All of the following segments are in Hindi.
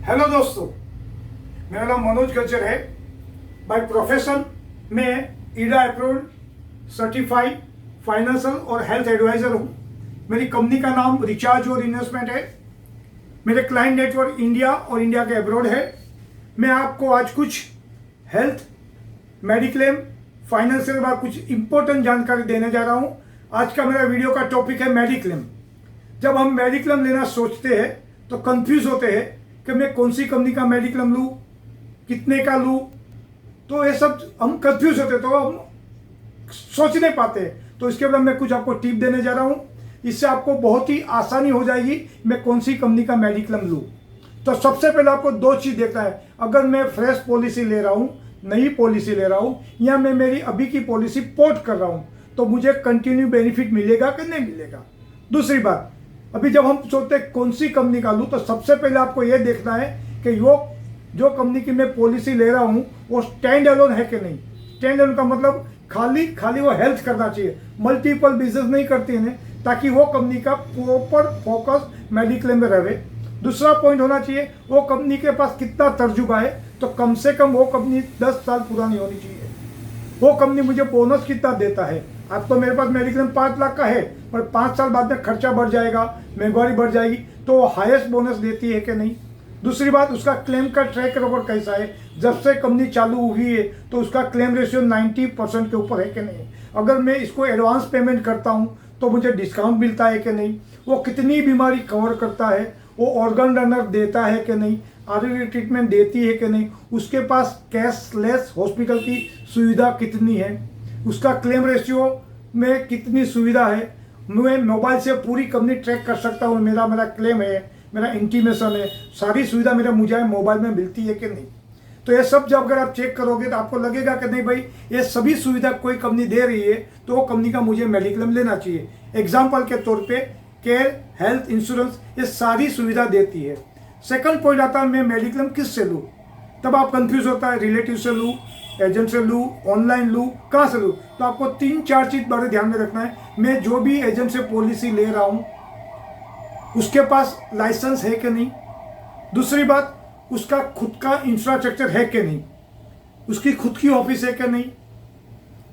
हेलो दोस्तों, मेरा नाम मनोज गज्जर है। बाय प्रोफेशन मैं ईडा अप्रूव्ड सर्टिफाइड फाइनेंशियल और हेल्थ एडवाइजर हूँ। मेरी कंपनी का नाम रिचार्ज और इन्वेस्टमेंट है। मेरे क्लाइंट नेटवर्क इंडिया और इंडिया के अब्रॉड है। मैं आपको आज कुछ हेल्थ, मेडिक्लेम, फाइनेंशियल और कुछ इंपॉर्टेंट जानकारी देने जा रहा हूँ। आज का मेरा वीडियो का टॉपिक है मेडिक्लेम। जब हम मेडिक्लेम लेना सोचते हैं तो कंफ्यूज होते हैं कि मैं कौन सी कंपनी का मेडिक्लेम लूँ, कितने का लूँ। तो ये सब हम कंफ्यूज होते, तो हम सोच नहीं पाते। तो इसके बाद मैं कुछ आपको टिप देने जा रहा हूँ। इससे आपको बहुत ही आसानी हो जाएगी मैं कौन सी कंपनी का मेडिक्लेम लूँ। तो सबसे पहले आपको दो चीज़ देखना है। अगर मैं फ्रेश पॉलिसी ले रहा हूँ, नई पॉलिसी ले रहा हूँ, या मैं मेरी अभी की पॉलिसी पोर्ट कर रहा हूँ, तो मुझे कंटिन्यू बेनिफिट मिलेगा कि नहीं मिलेगा। दूसरी बात, अभी जब हम सोचते हैं कौन सी कंपनी का लूँ, तो सबसे पहले आपको यह देखना है कि जो कंपनी की मैं पॉलिसी ले रहा हूँ वो स्टैंड अलोन है कि नहीं। स्टैंड अलोन का मतलब खाली वो हेल्थ करना चाहिए, मल्टीपल बिजनेस नहीं करती है, ताकि वो कंपनी का प्रॉपर फोकस मेडिक्लेम में रहे। दूसरा पॉइंट होना चाहिए वो कंपनी के पास कितना तर्जुबा है। तो कम से कम वो कंपनी 10 साल पुरानी होनी चाहिए। वो कंपनी मुझे बोनस कितना देता है। अब तो मेरे पास मेडिक्लेम 5 लाख का है, पर 5 साल बाद में खर्चा बढ़ जाएगा, महंगाई बढ़ जाएगी, तो वो हाईएस्ट बोनस देती है कि नहीं। दूसरी बात, उसका क्लेम का ट्रैक रिकॉर्ड कैसा है। जब से कंपनी चालू हुई है तो उसका क्लेम रेशियो 90% के ऊपर है कि नहीं। अगर मैं इसको एडवांस पेमेंट करता हूँ तो मुझे डिस्काउंट मिलता है कि नहीं। वो कितनी बीमारी कवर करता है, वो ऑर्गन डोनर देता है कि नहीं, आयुर्वेदिक ट्रीटमेंट देती है कि नहीं, उसके पास कैशलेस हॉस्पिटल की सुविधा कितनी है, उसका क्लेम रेशियो में कितनी सुविधा है। मैं मोबाइल से पूरी कंपनी ट्रैक कर सकता हूँ। मेरा क्लेम है, मेरा इंटीमेशन है, सारी सुविधा मुझे मोबाइल में मिलती है कि नहीं। तो ये सब जब अगर आप चेक करोगे तो आपको लगेगा कि नहीं भाई, ये सभी सुविधा कोई कंपनी दे रही है तो वो कंपनी का मुझे मेडिक्लेम लेना चाहिए। एग्जाम्पल के तौर पे केयर, हेल्थ इंश्योरेंस, ये सारी सुविधा देती है। सेकंड पॉइंट आता है मैं मेडिक्लेम किस से लूँ। तब आप कंफ्यूज होता है, रिलेटिव से लूँ, एजेंट से लूँ, ऑनलाइन लूँ, कहाँ से लूँ। तो आपको 3-4 चीज़ बड़े ध्यान में रखना है। मैं जो भी एजेंट से पॉलिसी ले रहा हूँ उसके पास लाइसेंस है कि नहीं। दूसरी बात, उसका खुद का इंफ्रास्ट्रक्चर है कि नहीं, उसकी खुद की ऑफिस है कि नहीं,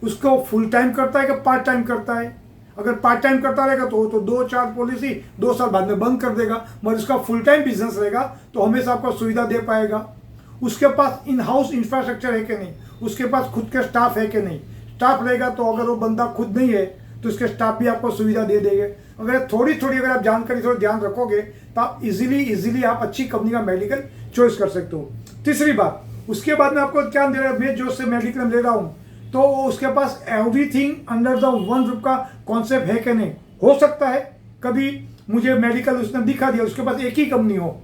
उसको फुल टाइम करता है कि पार्ट टाइम करता है। अगर पार्ट टाइम करता रहेगा तो 2-4 पॉलिसी 2 साल बाद में बंद कर देगा, मगर उसका फुल टाइम बिजनेस रहेगा तो हमेशा आपको सुविधा दे पाएगा। उसके पास इन हाउस इंफ्रास्ट्रक्चर है कि नहीं, उसके पास खुद के स्टाफ है कि नहीं। स्टाफ रहेगा तो अगर वो बंदा खुद नहीं है तो उसके स्टाफ भी आपको सुविधा दे देंगे। अगर थोड़ी अगर आप जानकारी थोड़ी ध्यान रखोगे तो आप इजीली आप अच्छी कंपनी का मेडिकल चॉइस कर सकते हो। तीसरी बात, उसके बाद में आपको ध्यान दे रहा है, मैं जो से मेडिक्लेम ले रहा हूँ तो उसके पास everything under the one roof का कॉन्सेप्ट है कि नहीं। हो सकता है कभी मुझे मेडिकल उसने दिखा दिया उसके पास एक ही कंपनी हो,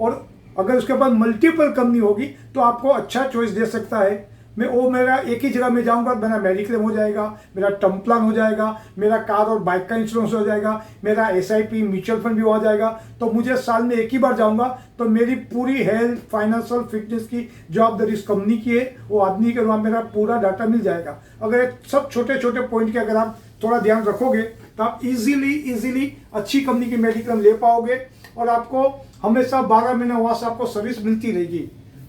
और अगर उसके पास मल्टीपल कंपनी होगी तो आपको अच्छा चॉइस दे सकता है। मेरा एक ही जगह में जाऊंगा, मेरा मेडिक्लेम हो जाएगा, मेरा टर्म प्लान हो जाएगा, मेरा कार और बाइक का इंश्योरेंस हो जाएगा, मेरा SIP म्यूचुअल फंड भी हो जाएगा। तो मुझे साल में एक ही बार जाऊंगा तो मेरी पूरी हेल्थ, फाइनेंशियल, फिटनेस की जवाबदारी इस कंपनी की है, वो आदमी के वहाँ मेरा पूरा डाटा मिल जाएगा। अगर सब छोटे छोटे पॉइंट के अगर आप थोड़ा ध्यान रखोगे तो आप इजीली अच्छी कंपनी की मेडिक्लेम ले पाओगे, और आपको हमेशा 12 महीने वहाँ से आपको सर्विस मिलती रहेगी।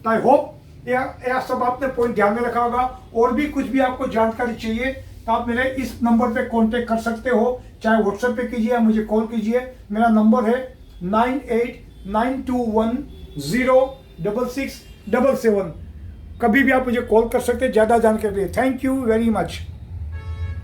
तो आई होप यह सब आपने पॉइंट ध्यान में रखा होगा। और भी कुछ भी आपको जानकारी चाहिए तो आप मेरे इस नंबर पे कांटेक्ट कर सकते हो, चाहे व्हाट्सएप पे कीजिए या मुझे कॉल कीजिए। मेरा नंबर है 9892106677। कभी भी आप मुझे कॉल कर सकते हैं ज़्यादा जानकारी के लिए। Thank you very much.